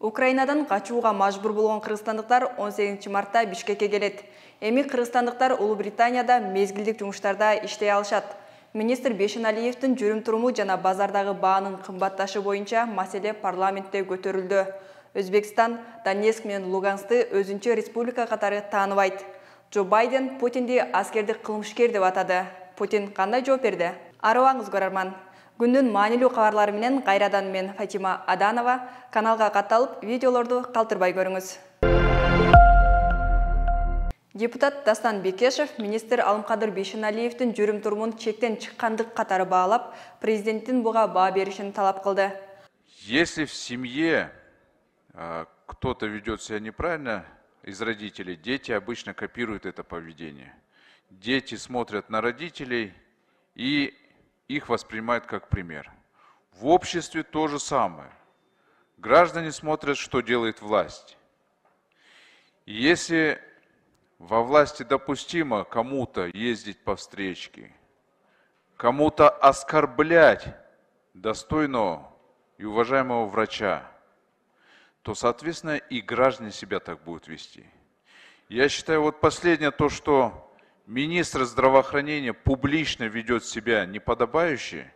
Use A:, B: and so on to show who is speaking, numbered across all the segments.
A: Украинадан качууга мажбур болгон кыргызстандыктар 18 мартта Бишкекке келет. Эми кыргызстандыктар Улуу Британияда мезгилдик жумуштарда иштей алышат. Министр Бешеналиевдин жүрүм-туруму жана базардагы баанын кымбатташы боюнча маселе парламентте көтөрүлдү. Өзбекстан Донецк менен Луганскты өзүнчө республика катары тааныбайт. Джо Байден Путинди аскердик кылмышкер деп атады. Путин кандай жооп берди? Арыбаңыз көрөрман. Күндүн маанилүү кабарлары менен кайрадан мен Фатима Аданова. Каналга катталып, видеолорду калтырбай көрүңүз. Депутат Дастан Бекешев министр Алымкадыр Бейшеналиевдин жүрүм-турумун чектен чыккандык катары баалап, президенттин буга баа беришин талап кылды.
B: Если в семье кто-то ведет себя неправильно из родителей, дети обычно копируют это поведение. Дети смотрят на родителей и их воспринимают как пример. В обществе то же самое. Граждане смотрят, что делает власть. И если во власти допустимо кому-то ездить по встречке, кому-то оскорблять достойного и уважаемого врача, то, соответственно, и граждане себя так будут вести. Я считаю, вот последнее то, что министр здравоохранения публично ведет себя неподобающе,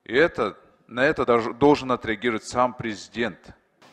B: на это должен отреагировать сам президент.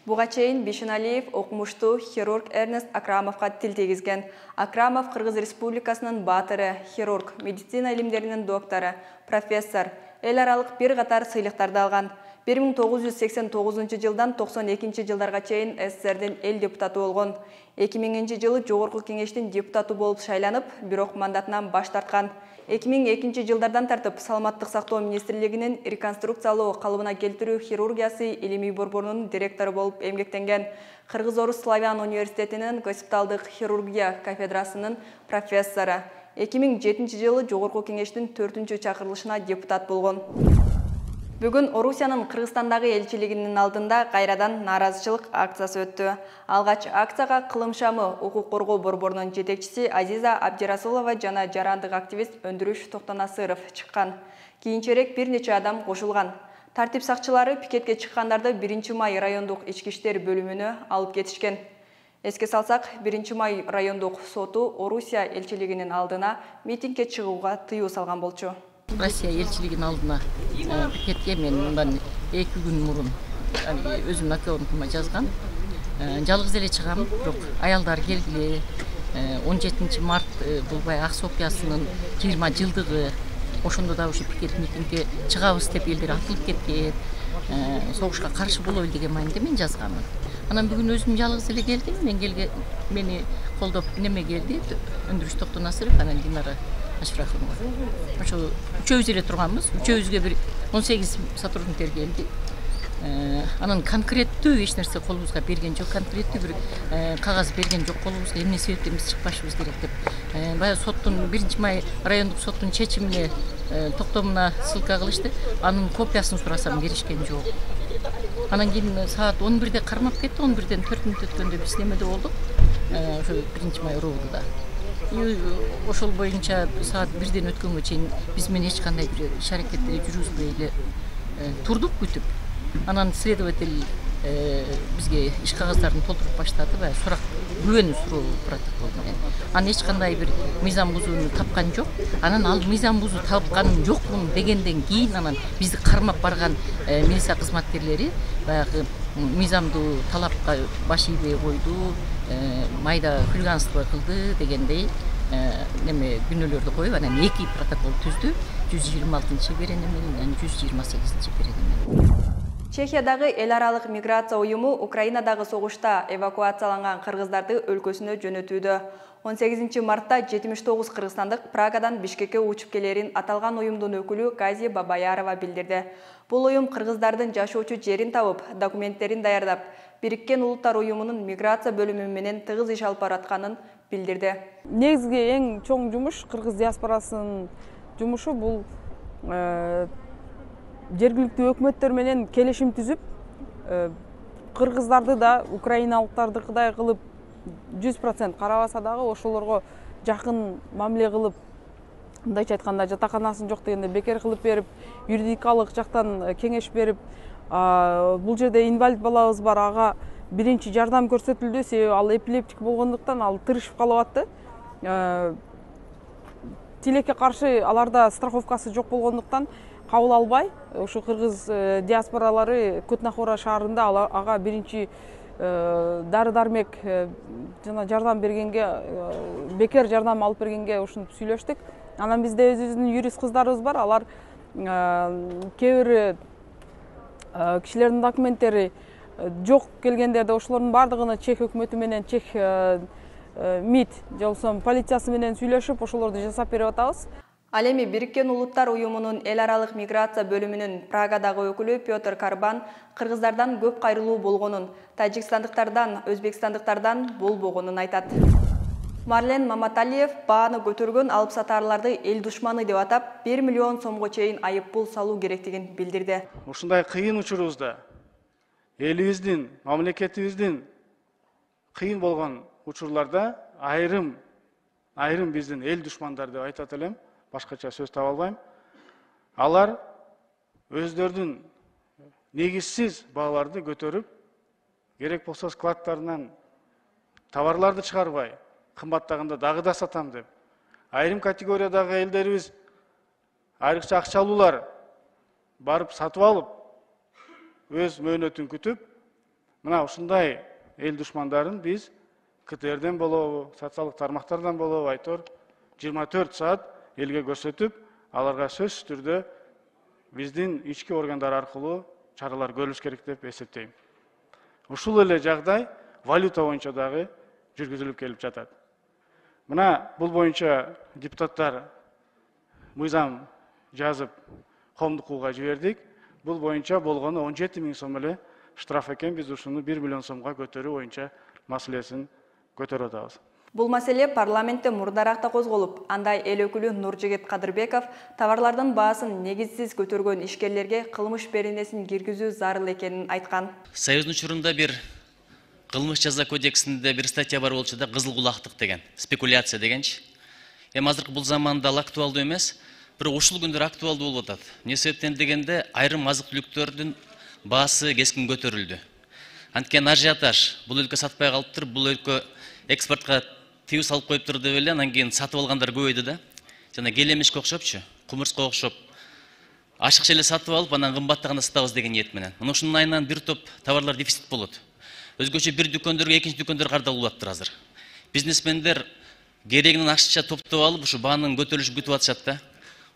A: Буга чейин Бейшеналиев окумуштуу хирург Эрнест Акрамовго тил тийгизген. Акрамов Кыргыз Республикасынын баатыры, хирург, медицина илимдеринин доктору, профессор, эл аралык бир катар сыйлыктарды алган. 1989 жылдан 92 жылдарга чейин СССРдин эл депутаты болгон. 2000 жылы Жогорку кеңештин депутаты болуп шайланып, бирок мандатынан баш тарткан. 2002 жылдардан тартып Саламаттык сактоо министрлигинин реконструкциялоо калыбына келтирүү хирургиясы илимий борборунун директору болуп эмгектенген. Кыргыз-Орус Славян университетинин госпиталдык хирургия кафедрасынын профессору. 2007 жылы Жогорку кеңештин 4-чакырылышына депутат болгон. Бүгүн Орусиянын Кыргызстандагы элчилигинин алдында кайрадан нааразычылык акциясы өттү. Алгач акцияга Кылым шамы укук коргоо борборунун жетекчиси Азиза Абдирасулова жана жарандык активист Өндүрүш Токтонасыров чыккан. Кийинчерээк бир нече адам кошулган. Тартип сакчылары пикетке чыккандарды 1-май райондук ички иштер бөлүмүнө алып кетишкен. Эске салсак, 1-май райондук соту Орусия элчилигинин алдына митингге чыгууга тыюу салган болчу.
C: Россия элчилигинин алдына пикетке мен мындан 2 күн мурун өзүмдүн аккаунтума жазган. Жалгыз эле чыгам, бирок аялдар келгиле. 17 март Булбай Ак Сопиясынын 20 жылдыгы. Ошондо да ушу пикет митингге чыгабыз деп элдер атылып кеткен. Согушка каршы болобу деген мааниде мен жазганмын. Анан бүгүн өзүм жалгыз эле келдим. Мени колдоп неме келди? Өндүрүш Токтонасыров, анан Динара Ашрахунова. Ошо үчөөбүз эле турганбыз. Үчөөбүзгө бир 18 сотрудниктер келди. Анан конкреттүү эч нерсе колубузга берген жок, конкреттүү бир кагаз берген жок колубузга, эмне себептен биз чыкпашыбыз керек деп. Баягы соттун 1-май райондук соттун чечимине токтомуна ссылка кылышты. Анын копиясын сурасам беришкен жок. Анан кийин саат 11-де кармап кетти. 11-ден 4 мүнөт өткөндө биз немеде болдук. Ошо 1-май роудуда. Ошол боюнча саат 1-ден өткөнгө чейин биз менен эч кандай бир иш аракеттери жүргүзбөй эле турдук күтүп. Анан следователь бизге иш кагаздарын толтуруп баштады ва сурак күбөнү суроо протокол менен. Анан эч кандай бир мыйзам бузууну тапкан жок. Анан ал мыйзам бузуу тапканым жокмун дегенден кийин анан бизди кармап барган милиция кызматкерлери баягы мыйзамдуу талапка баш ийбей койду, майда хулиганство кылды дегендей неме күнөөлөрдү коюп, анан 2 протокол түздү. 126 берене менен 128 берене менен.
A: Чехиядагы эл аралык миграция уюму Украинадагы согушта эвакуацияланган кыргыздарды өлкөсүнө жөнөтүүдө. 18 мартта 79 кыргызстандык Прагадан Бишкекке учуп келерин аталган уюмдун өкүлү Кази Бабаярова билдирди. Бул уюм кыргыздардын жашоочу жерин табып, документтерин даярдап, Бириккен Улуттар уюмунун миграция бөлүмү менен тыгыз иш алып баратканын билдирди.
D: Негизги эң чоң жумуш кыргыз диаспорасынын жумушу бул жергиликтүү өкмөттөр менен келишим түзүп, кыргыздарды да украиналыктардыкыдай кылып 100% карабаса дагы ошолорго жакын мамиле кылып, мындайча айтканда жатаканасын жок дегенде бекер кылып берип, юридикалык жактан кеңеш берип, бул жерде инвалид балабыз бар, ага биринчи жардам көрсөтүлдү, себеби ал эпилептик болгондуктан ал тырышып калып атты. Тилекке каршы аларда страховкасы жок болгондуктан кабыл албай, ушу кыргыз диаспоралары Кутнахора шаарында ага биринчи дары-дармек жана жардам бергенге, бекер жардам алып бергенге ушинтип сүйлөштүк. Анан бизде өзүбүздүн юрист кыздарыбыз бар, алар кээ бир кишилердин документтери жок келгендерде ошолордун бардыгына чех өкмөтү менен, чех МИД же болбосо полициясы менен сүйлөшүп, ошолорду жасап берип атабыз.
A: Ал эми Бириккен Улуттар уюмунун эл аралык миграция бөлүмүнүн Прагадагы өкүлү Петр Карбан кыргыздардан көп кайрылуу болгонун, тажикстандыктардан, өзбекстандыктардан болбогонун айтат. Марлен Маматалиев бааны көтөргөн алып сатарларды эл душманы деп атап, 1 миллион сомго чейин айыппул салуу керектигин билдирди.
E: Ушундай кыйын учурубузда элибиздин, мамлекетибиздин кыйын болгон учурларда айрым биздин эл душмандар деп айтат элем, башкача сөз таба албайм. Алар өздөрүнүн негизсиз бааларды көтөрүп, керек болсо складтарынан товарларды чыгарбай, кымбаттаганда дагы да сатам деп, айрым категориядагы элдерибиз айрыкча акчалуулар барып сатып алып, өз мөөнөтүн күтүп, мына ушундай эл душмандарын биз КТРден болобу, социалдык тармактардан болобу, айтор 24 саат элге көрсөтүп, аларга сөзсүз түрдө биздин ички органдар аркылуу чаралар көрүлүш керек деп эсептейм. Ушул эле жагдай валюта боюнча дагы жүргүзүлүп келип жатат. Мына бул боюнча депутаттар мыйзам жазып коомдук кууга жибердик. Бул боюнча болгону 17 000 сом эле штраф экен. Биз ушуну 1 миллион сомго көтөрүү боюнча маселесин көтөрүп атабыз.
A: Бул маселе парламентте мурдаракта козголуп, андай эл өкүлү Нуржигит Кадырбеков товарлардын баасын негизсиз көтөргөн ишкерлерге кылмыш беренесин киргизүү зарыл экенин айткан.
F: Союздун учурунда бир кылмыш жаза кодексинде бир статья бар болчу да, кызыл кулактык деген, спекуляция дегенчи. Эми азыркы бул заманда ал актуалдуу эмес, бирок ушул күндөр актуалдуу болуп атат. Эмне себептен дегенде айрым азык-түлүктөрдүн баасы кескин көтөрүлдү. Анткени ажиотаж бул өлкө сатпай калыптыр, бул өлкө экспортко тыюу салып коюптур деп эле, анан кийин сатып алгандар көбөйдү да. Жана келемишке окшопчу, кумурска окшоп ашыкча эле сатып алып, анан кымбаттаганда сатабыз деген ниет менен. Мына ушунун айынан бир топ товарлар дефицит болот. Өзгөчө бир дүкөндөргө экинчи дүкөндөр кардалып атыптыр азыр. Бизнесмендер керегинен ашыкча топтоп алып, ушу баанын көтөрүлүшүн күтүп атышат да.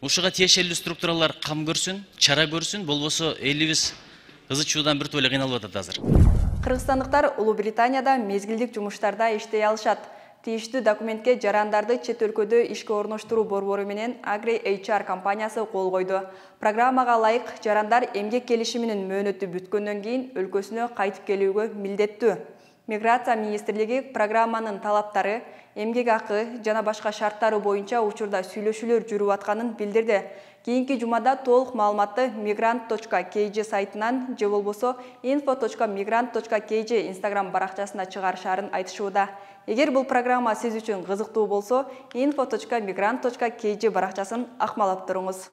F: Ушуга тиешелүү структуралар кам көрсүн, чара көрсүн, болбосо элибиз ызы-чуудан бир тойлы кыйналып атат азыр.
A: Кыргызстандыктар Улуу Британияда мезгилдик жумуштарда иштей алышат. Тийиштүү документке жарандарды чет өлкөдө ишке орноштуруу борбору менен Agri HR компаниясы кол койду. Программага ылайык жарандар эмгек келишиминин мөөнөтү бүткөндөн кийин өлкөсүнө кайтып келүүгө милдеттүү. Миграция министрлиги программанын талаптары, эмгек акы жана башка шарттары боюнча учурда сүйлөшүүлөр жүрүп атканын билдирди. Кийинки жумада толук маалыматты migrant.kg сайтынан же болбосо info.migrant.kg Instagram баракчасына чыгарышарын айтышууда. Эгер бул программа сиз үчүн кызыктуу болсо, info.migrant.kg баракчасын акмалап туруңуз.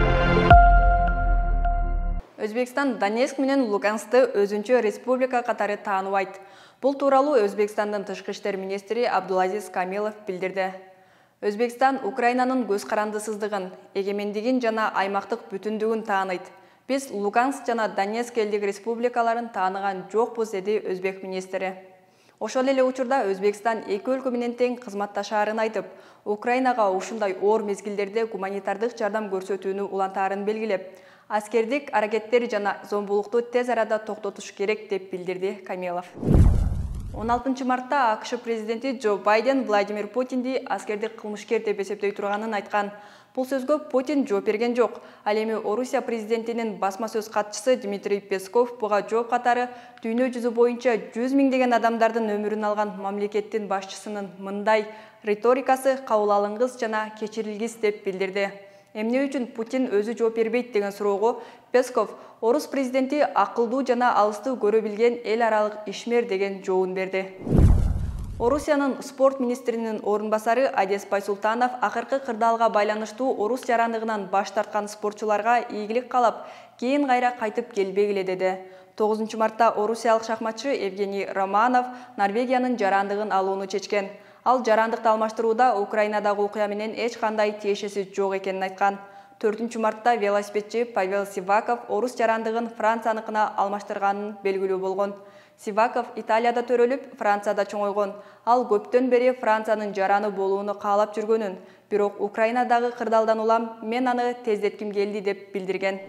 A: Өзбекстан Донецк менен Луганскты өзүнчө республика катары тааныбайт. Бул тууралуу Өзбекстандын тышкы иштер министри Абдулазиз Камилов билдирди. Өзбекстан Украинанын көз карандысыздыгын, эгемендигин жана аймактык бүтүндүгүн тааныйт. Биз Луганск жана Донецк элдик республикаларын тааныган жокпуз, деди өзбек министри. Ошол эле учурда Өзбекстан эки өлкө менен тең кызматташаарын айтып, Украинага ушундай оор мезгилдерде гуманитардык жардам көрсөтүүнү улантаарын белгилеп, аскердик аракеттер жана зомбулукту тез арада токтотуш керек деп билдирди Камилов. 16 мартта АКШ президенти Джо Байден Владимир Путинди аскердик кылмышкер деп эсептей турганын айткан. Бул сөзгө Путин жооп берген жок. Ал эми Орусия президентинин басма сөз катчысы Дмитрий Песков буга жооп катары дүйнө жүзү боюнча 100 миңдеген адамдардын өмүрүн алган мамлекеттин башчысынын мындай риторикасы кабыл алынгыс жана кечирилгис деп билдирди. Эмне үчүн Путин өзү жооп бербейт деген суроого Песков Орус президенти акылдуу жана алысты көрө билген эл аралык ишмер деген жообун берди. Орусиянын спорт министринин орун басары Адес Байсултанов акыркы кырдаалга байланыштуу Орус жарандыгынан баш тарткан спортчуларга ийгилик каалап, кийин кайра кайтып келбегиле деди. 9 мартта орусиялык шахматчы Евгений Романов Норвегиянын жарандыгын алууну чечкен. Ал жарандыкты алмаштырууда Украинадагы окуя менен эч кандай тиешеси жок экенин айткан. 4 мартта велосипедчи Павел Сиваков орус жарандыгын Францияныкына алмаштырганын белгилүү болгон. Сиваков Италияда төрөлүп, Францияда чоңойгон. Ал көптөн бери Франциянын жараны болууну каалап жүргөнүн, бирок Украинадагы кырдаалдан улам мен аны тездетким келди деп билдирген.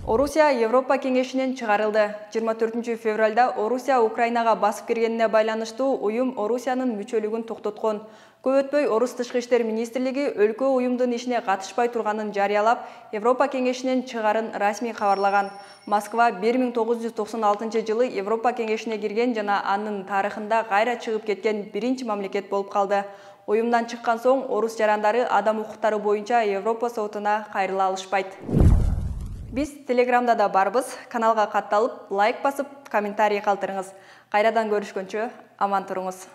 A: Орусия Европа кеңешинен чыгарылды. 24 февралда Орусия Украинага басып киргенине байланыштуу уюм Орусиянын мүчөлүгүн токтоткон. Көп өтпөй Орус тышкы иштер министрлиги өлкө уюмдун ишине катышпай турганын жарыялап, Европа кеңешинен чыгарын расмий кабарлаган. Москва 1996 жылы Европа кеңешине кирген жана анын тарыхында кайра чыгып кеткен биринчи мамлекет болуп калды. Уюмдан чыккан соң орус жарандары адам укуктары боюнча Европа сотуна кайрыла алышпайт. Биз Телеграмда да барбыз. Каналга катталып, лайк басып, комментарий калтырыңыз. Кайрадан көрүшкөнчө аман туруңуз.